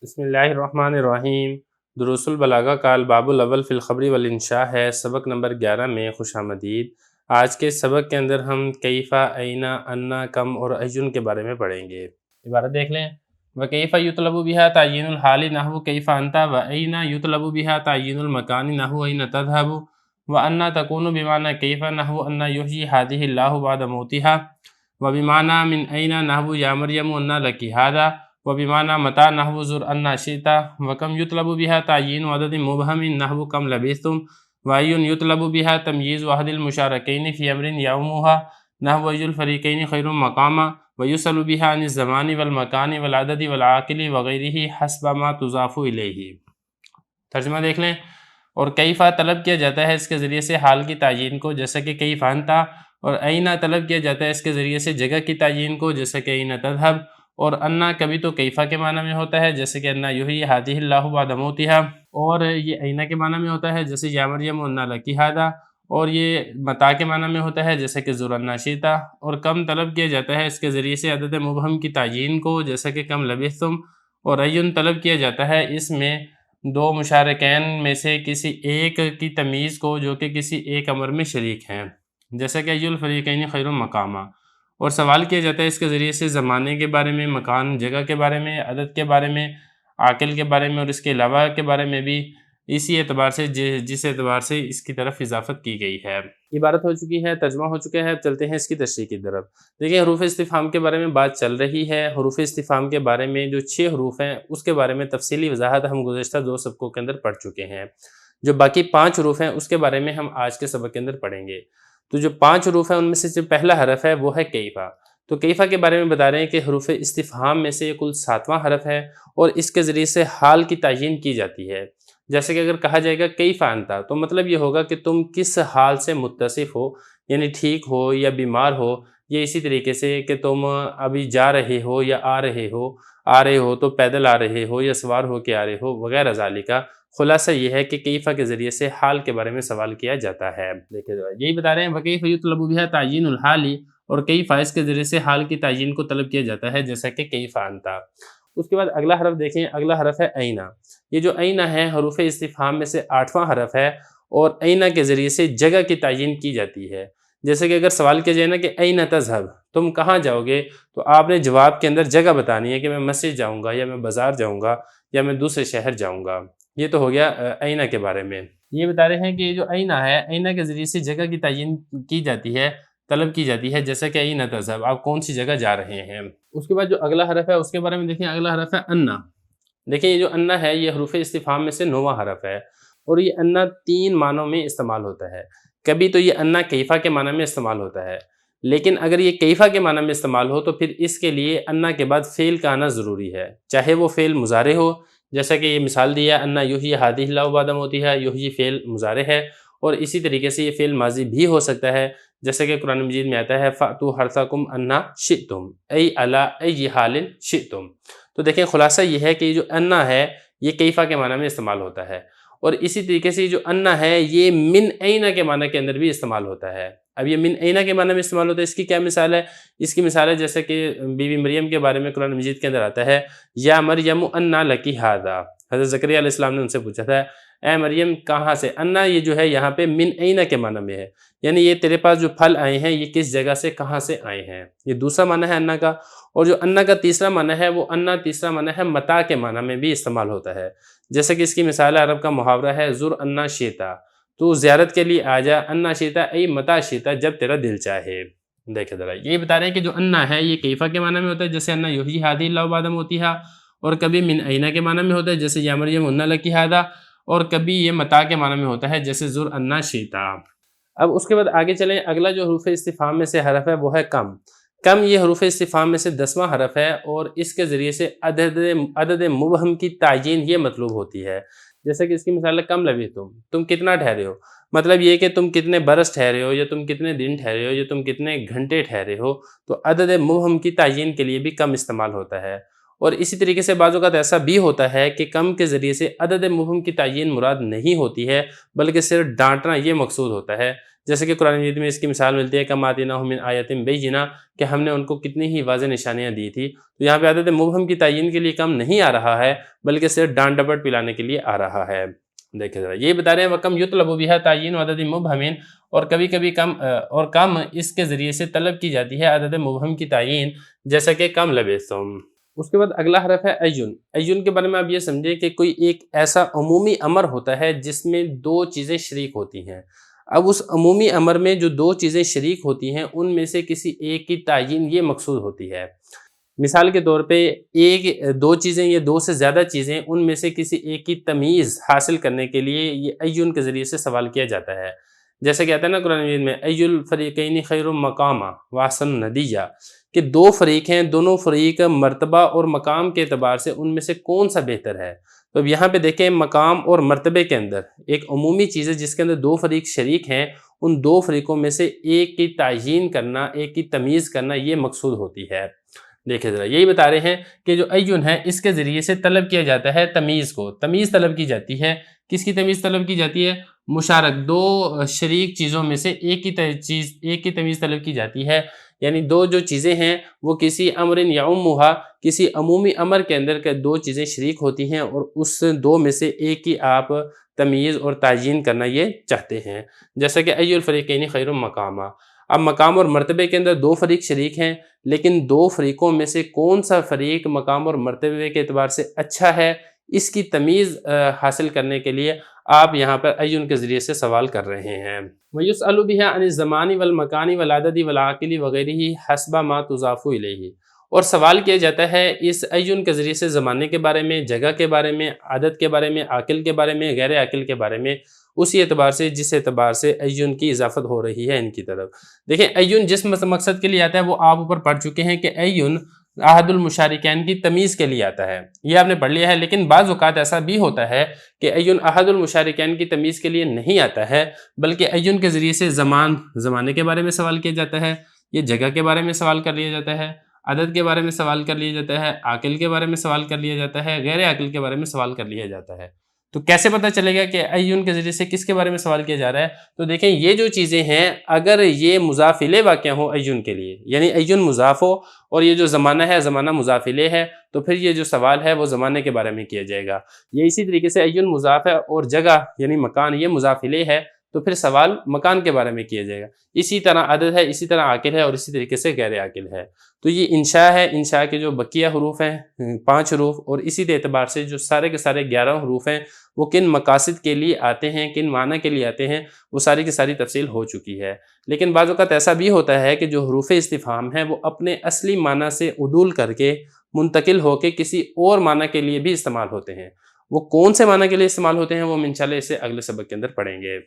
بسم اللہ الرحمن الرحیم۔ دروس البلاغہ کا الباب الاول فی الخبر والانشاء ہے، سبق نمبر 11 میں خوش آمدید۔ آج کے سبق کے اندر ہم کیفا، اینا، انا، کم اور ایون کے بارے میں پڑھیں گے۔ عبارت دیکھ لیں۔ وَكَيْفَ يُطْلَبُ بِهَا تَعْيِينُ الْحَالِ نَحْوُ كَيْفَ أَنْتَ، وَأَيْنَ يُطْلَبُ بِهَا تَعْيِينُ الْمَكَانِ نَحْوُ أَيْنَ تَذْهَبُ، وَأَنَّ تَكُونُ بِمَعْنَى كَيْفَ نَحْوُ أَنَّ يُحْيِي هَٰذِهِ اللَّهُ بَعْدَ مَوْتِهَا، وَبِمَعْنَى مِنْ أَيْنَ نَحْوُ يَا مَرْيَمُ أَنَّ لَكِ هَٰذَا، وبمعنى متى نحو زر أن شئت، وكم يطلب بها تعيين عدد مبهم نحو كم لبثتم، وأي يطلب بها تمييز أحد المشاركين في أمر يومها نحو أي الفريقين خير مقاما، ويسأل بها عن الزمان والمكان والعدد والعاقل وغيره حسب ما تضاف إليه۔ ترجمہ دیکھ لیں۔ اور کیفا طلب کیا جاتا ہے اس کے ذریعے سے حال کی تعین کو، جیسا کہ کیفا انتا، اور اینا طلب کیا جاتا ہے اس کے ذریعے سے جگہ کی تعین کو، جیسا کہ اینا تذہب، اور انا کبھی تو کیفا کے معنی میں ہوتا ہے، جیسے کہ انا یحیی ہذہ اللہ بعد موتہا، اور یہ اینا کے معنی میں ہوتا ہے جیسے یا مریم انا لکی ہذا، اور یہ متا کے معنی میں ہوتا ہے جیسے کہ زر انا شئتا، اور کم طلب کیا جاتا ہے اس کے ذریعے سے عدد مبہم کی تعین کو، جیسا کہ کم لبثتم، اور ایون طلب کیا جاتا ہے اس میں دو مشارکین میں سے کسی ایک کی تمیز کو جو کہ کسی ایک امر میں شریک ہیں، جیسا کہ ای الفریقین خیر مقاما، اور سوال کیا جاتا ہے اس کے ذریعے سے زمانے کے بارے میں، مکان جگہ کے بارے میں، عدد کے بارے میں، عاقل کے بارے میں، اور اس کے علاوہ کے بارے میں بھی، اسی اعتبار سے جس اعتبار سے اس کی طرف اضافت کی گئی ہے۔ عبارت ہو چکی ہے، ترجمہ ہو چکا ہے، چلتے ہیں اس کی تشریح کی طرف۔ دیکھیں، حروف استفہام کے بارے میں بات چل رہی ہے۔ حروف استفہام کے بارے میں جو 6 حروف ہیں اس کے بارے میں تفصیلی وضاحت ہم گزشتہ 2 سبقوں کے اندر پڑھ چکے ہیں۔ جو باقی 5 حروف ہیں اس کے بارے میں ہم آج کے سبق کے اندر پڑھیں گے۔ تو جو 5 حروف ہیں ان میں سے جو پہلا حرف ہے وہ ہے کیفا۔ تو کیفا کے بارے میں بتا رہے ہیں کہ حروف استفہام میں سے یہ کل 7واں حرف ہے، اور اس کے ذریعے سے حال کی تعین کی جاتی ہے۔ جیسے کہ اگر کہا جائے گا کیفا انتا، تو مطلب یہ ہوگا کہ تم کس حال سے متصف ہو، یعنی ٹھیک ہو یا بیمار ہو، یا اسی طریقے سے کہ تم ابھی جا رہے ہو یا آ رہے ہو تو پیدل آ رہے ہو یا سوار ہو کے آ رہے ہو وغیرہ ذالکہ۔ خلاصہ یہ ہے کہ کیفا کے ذریعے سے حال کے بارے میں سوال کیا جاتا ہے۔ دیکھیں یہی بتا رہے ہیں وَكَيْفَ يُطْلَبُ بِهَا تَعْيِينُ الْحَالِ، اور کیفا اس کے ذریعے سے حال کی تعین کو طلب کیا جاتا ہے، جیسا کہ کیفا انتا۔ اس کے بعد اگلا حرف دیکھیں، اگلا حرف ہے اینا۔ یہ جو اینا ہے حروف استفہام میں سے 8واں حرف ہے، اور اینا کے ذریعے سے جگہ کی تعین کی جاتی ہے۔ جیسے کہ اگر سوال کیا جائے نا کہ اینا تذہب، تم کہاں جاؤ گے، تو آپ نے جواب کے اندر جگہ بتانی ہے کہ میں مسجد جاؤں گا، یا میں بازار جاؤں گا، یا میں دوسرے شہر جاؤں گا۔ یہ تو ہو گیا اینا کے بارے میں۔ یہ بتا رہے ہیں کہ یہ جو اینا ہے، اینا کے ذریعے سے جگہ کی تعین کی جاتی ہے، طلب کی جاتی ہے، جیسا کہ اینا تذہب، آپ کون سی جگہ جا رہے ہیں۔ اس کے بعد جو اگلا حرف ہے اس کے بارے میں دیکھیں، اگلا حرف ہے انا۔ دیکھیں یہ جو انا ہے یہ حروف استفہام میں سے 9واں حرف ہے، اور یہ انا 3 معنوں میں استعمال ہوتا ہے۔ کبھی تو یہ انا کیفا کے معنی میں استعمال ہوتا ہے، لیکن اگر یہ کیفا کے معنی میں استعمال ہو تو پھر اس کے لیے انا کے بعد فعل کا آنا ضروری ہے، چاہے وہ فعل مضارع ہو، جیسا کہ یہ مثال دیا انا یحیی ہذہ اللہ بعد موتہا، یحیی فعل مضارع ہے، اور اسی طریقے سے یہ فعل ماضی بھی ہو سکتا ہے، جیسا کہ قرآن مجید میں آتا ہے فَأْتُوا حَرْثَكُمْ أَنَّا شِئْتُمْ أَيْ عَلَىٰ أَيِّ حَالٍ شِئْتُمْ۔ تو دیکھیں خلاصہ یہ ہے کہ یہ جو انا ہے یہ کیفا کے معنی میں استعمال ہوتا ہے، اور اسی طریقے سے یہ جو انا ہے یہ من اینا کے معنی کے اندر بھی استعمال ہوتا ہے۔ اب یہ من اینا کے معنی میں استعمال ہوتا ہے، اس کی کیا مثال ہے؟ اس کی مثال ہے جیسے کہ بی بی مریم کے بارے میں قرآن مجید کے اندر آتا ہے یا مریم انا لکی ہذا، حضرت زکریا علیہ السلام نے ان سے پوچھا تھا اے مریم کہاں سے، انا یہ جو ہے یہاں پہ من اینا کے معنی میں ہے، یعنی یہ تیرے پاس جو پھل آئے ہیں یہ کس جگہ سے کہاں سے آئے ہیں، یہ دوسرا معنی ہے انا کا۔ اور جو انا کا تیسرا معنی ہے وہ انا تیسرا معنی ہے متا کے معنی میں بھی استعمال ہوتا ہے، جیسے کہ اس کی مثال عرب کا محاورہ ہے زر انا شئتا، تو زیارت کے لیے آ جا، انا شئتا ای متا شئتا، جب تیرا دل چاہے۔ دیکھیں ذرا یہ بتا رہے ہیں کہ جو انا ہے یہ کیفا کے معنی میں ہوتا ہے، جیسے انا یحیی ہذہ اللہ بعد موتہا، اور کبھی من اینا کے معنی میں ہوتا ہے جیسے یا مریم انا لکی ہذا، اور کبھی یہ متا کے معنی میں ہوتا ہے جیسے زر انا شئتا۔ اب اس کے بعد آگے چلیں، اگلا جو حروف استفہام میں سے حرف ہے وہ ہے کم۔ کم یہ حروف استفہام میں سے 10واں حرف ہے، اور اس کے ذریعے سے عدد مبہم کی تعین یہ مطلوب ہوتی ہے، جیسے کہ اس کی مثال ہے کم لبثتم، تم کتنا ٹھہرے ہو، مطلب یہ کہ تم کتنے برس ٹھہرے ہو، یا تم کتنے دن ٹھہرے ہو، یا تم کتنے گھنٹے ٹھہرے ہو۔ تو عدد مبہم کی تعین کے لیے بھی کم استعمال ہوتا ہے، اور اسی طریقے سے بعض اوقات ایسا بھی ہوتا ہے کہ کم کے ذریعے سے عدد مبہم کی تعین مراد نہیں ہوتی ہے، بلکہ صرف ڈانٹنا یہ مقصود ہوتا ہے۔ جیسے کہ قرآن مجید میں اس کی مثال ملتی ہے کما آتیناہم من آیۃ بینہ، کہ ہم نے ان کو کتنی ہی واضح نشانیاں دی تھی۔ تو یہاں پہ عدد مبہم کی تعین کے لیے کم نہیں آ رہا ہے، بلکہ صرف ڈانٹ ڈپٹ پلانے کے لیے آ رہا ہے۔ دیکھیں ذرا، یہ بتا رہے ہیں وَكَمْ يُطْلَبُ بِهَا تَعْيِينُ عَدَدٍ مُبْهَمٍ، اور کبھی کبھی کم اس کے ذریعے سے طلب کی جاتی ہے عدد مبہم کی تعین، جیسا کہ کم لبثتم۔ اس کے بعد اگلا حرف ہے ایون۔ ایون کے بارے میں آپ یہ سمجھیں کہ کوئی ایک ایسا عمومی امر ہوتا ہے جس میں دو چیزیں شریک ہوتی ہیں۔ اب اس عمومی امر میں جو دو چیزیں شریک ہوتی ہیں ان میں سے کسی ایک کی تعین یہ مقصود ہوتی ہے۔ مثال کے طور پہ دو چیزیں یا دو سے زیادہ چیزیں، ان میں سے کسی ایک کی تمیز حاصل کرنے کے لیے یہ ایون کے ذریعے سے سوال کیا جاتا ہے۔ جیسے کہ آتا ہے نا قرآن مجید میں ای الفریقین خیر مقاما واحسن ندیا، کہ دو فریق ہیں، دونوں فریق مرتبہ اور مقام کے اعتبار سے ان میں سے کون سا بہتر ہے۔ تو اب یہاں پہ دیکھیں مقام اور مرتبے کے اندر ایک عمومی چیز ہے جس کے اندر دو فریق شریک ہیں، ان دو فریقوں میں سے ایک کی تعیین کرنا، ایک کی تمیز کرنا یہ مقصود ہوتی ہے۔ دیکھیں ذرا، یہی بتا رہے ہیں کہ جو ایون ہے اس کے ذریعے سے طلب کیا جاتا ہے تمیز کو۔ تمیز طلب کی جاتی ہے، کس کی تمیز طلب کی جاتی ہے؟ مشارک، دو شریک چیزوں میں سے ایک کی تمیز طلب کی جاتی ہے، یعنی دو جو چیزیں ہیں وہ کسی امر یعمھا، کسی عمومی امر کے اندر کے دو چیزیں شریک ہوتی ہیں اور اس دو میں سے ایک کی آپ تمیز اور تعیین کرنا یہ چاہتے ہیں، جیسا کہ ای الفریقین خیر مقاما۔ اب مقام اور مرتبے کے اندر دو فریق شریک ہیں، لیکن دو فریقوں میں سے کون سا فریق مقام اور مرتبے کے اعتبار سے اچھا ہے، اس کی تمیز حاصل کرنے کے لیے آپ یہاں پر ایون کے ذریعے سے سوال کر رہے ہیں۔ وَيُسْأَلُ بِهَا عَنِ الزَّمَانِ وَالْمَكَانِ وَالْعَدَدِ وَالْعَاقِلِ وَغَيْرِهِ حَسْبَ مَا تُضَافُ إِلَيْهِ، اور سوال کیا جاتا ہے اس ایون کے ذریعے سے زمانے کے بارے میں، جگہ کے بارے میں، عدد کے بارے میں، عاقل کے بارے میں، غیر عاقل کے بارے میں، اسی اعتبار سے جس اعتبار سے ایون کی اضافت ہو رہی ہے ان کی طرف۔ دیکھیں ایون جس مقصد کے لیے آتا ہے وہ آپ اوپر پڑھ چکے ہیں کہ ایون احد المشارکین کی تمیز کے لیے آتا ہے، یہ آپ نے پڑھ لیا ہے۔ لیکن بعض اوقات ایسا بھی ہوتا ہے کہ ایون احد المشارکین کی تمیز کے لیے نہیں آتا ہے، بلکہ ایون کے ذریعے سے زمانے کے بارے میں سوال کیا جاتا ہے، یہ جگہ کے بارے میں سوال کر لیا جاتا ہے، عدد کے بارے میں سوال کر لیا جاتا ہے، عاقل کے بارے میں سوال کر لیا جاتا ہے، غیر عاقل کے بارے میں سوال کر لیا جاتا ہے۔ تو کیسے پتہ چلے گا کہ ایون کے ذریعے سے کس کے بارے میں سوال کیا جا رہا ہے؟ تو دیکھیں یہ جو چیزیں ہیں اگر یہ مضاف الیہ واقع ہو ایون کے لیے، یعنی ایون مضاف ہو اور یہ جو زمانہ ہے زمانہ مضاف الیہ ہے، تو پھر یہ جو سوال ہے وہ زمانے کے بارے میں کیا جائے گا۔ یہ اسی طریقے سے ایون مضاف ہے اور جگہ یعنی مکان یہ مضاف الیہ ہے، تو پھر سوال مکان کے بارے میں کیا جائے گا۔ اسی طرح عدد ہے، اسی طرح عاقل ہے اور اسی طریقے سے غیر عاقل ہے۔ تو یہ انشاء ہے، انشاء کے جو بقیہ حروف ہیں 5 حروف، اور اسی اعتبار سے جو سارے کے سارے 11 حروف ہیں وہ کن مقاصد کے لیے آتے ہیں، کن معنی کے لیے آتے ہیں، وہ ساری کی ساری تفصیل ہو چکی ہے۔ لیکن بعض اوقات ایسا بھی ہوتا ہے کہ جو حروف استفہام ہیں وہ اپنے اصلی معنی سے عدول کر کے منتقل ہو کے کسی اور معنی کے لیے بھی استعمال ہوتے ہیں۔ وہ کون سے معنی کے لیے استعمال ہوتے ہیں وہ ہم انشاءاللہ اسے اگلے سبق کے اندر پڑھیں گے۔